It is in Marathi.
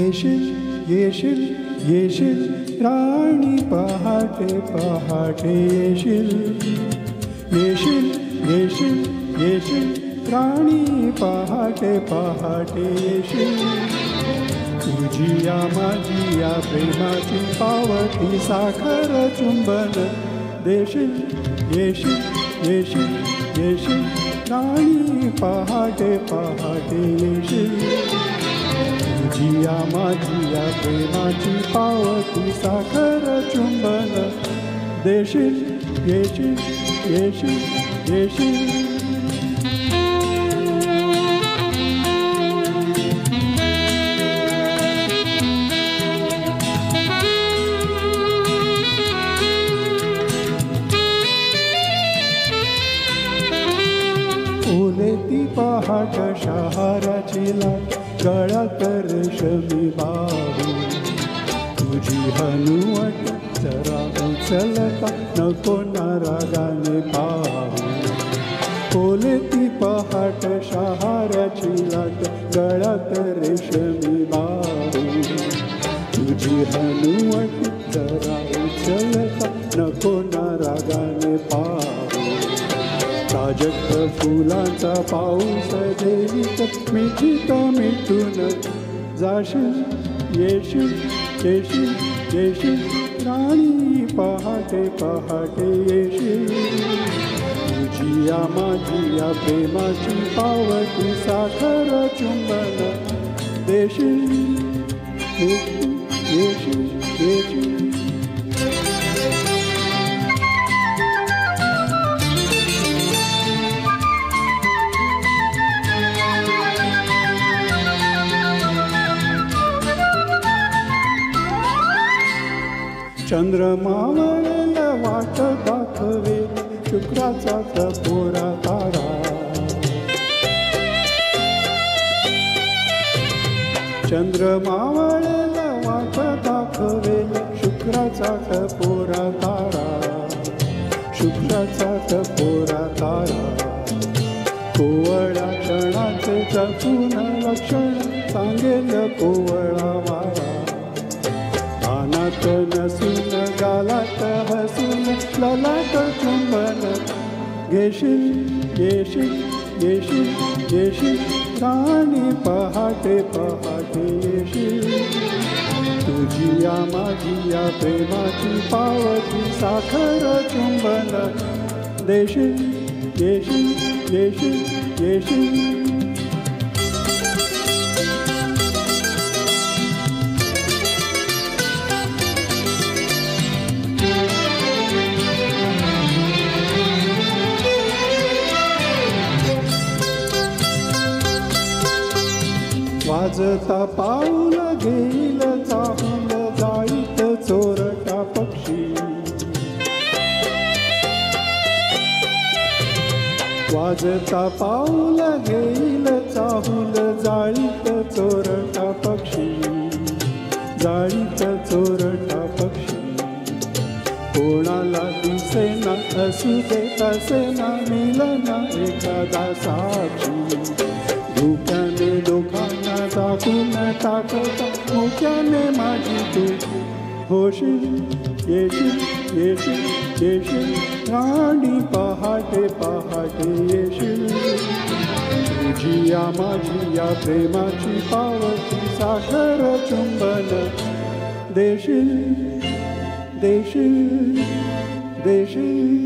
येशील येशील येशील राणी पहाटे पहाटे येशील येशील येशील येशील राणी पहाटे पहाटे येशील तुझी या माझी या प्रेमाची पावती साखर चुंबन देशील येशील येशील येशील राणी पहाटे पहाटे येशील तुझी या माझी या प्रेमाची पावती साखर चुंबन देशील येशील येशील येशील ती पहाट शहाराची लाट गळ्यात रेशमी बाहू तुझी हनुवट जरा उचलता नको ना रागाने पाहू ओले ती पहाट शहाराची लाट गळ्यात रेशमी बाहू तुझी हनुवट जरा उचलता नको ना रागाने पाहू ताजक फुलांचा पाऊस देवीत मिठीत मिठून जाशील येशील येशील येशील राणी पहाटे पहाटे येशील तुझी या माझी या प्रेमाची पावती साखर चुंबन देशील येशील येशील येशील चंद्रमावळेला वाट दाखवे शुक्राचा टपोरा तारा चंद्रमावळेला वाट दाखवे शुक्राचा टपोरा तारा शुक्राचा टपोरा तारा कोवळ्या क्षणाचे जपून लक्षण सांगेल कोवळा वारा कानात नसून गालात हसून ललाट चुंबन घेशील येशील येशील येशील राणी पहाटे पहाटे येशील तुझी या माझी या प्रेमाची पावती साखर चुंबन देशील येशील येशील येशील वाजता पाऊल घेईल चाहूल जाईत चोरटा पक्षी वाजता पाऊल घेईल चाहूल जाईत चोरटा पक्षी जाईत चोरटा पक्षी कोणाला दिसेना असू दे असेना मिलना एखादा साक्षी धुक्याने लोकांना टाकून टाकता मुक्याने माझी तू होशील येशील येशील येशील राणी पहाटे पहाटे येशील तुझी या माझी या प्रेमाची पावती साखर चुंबन देशील देशील देशील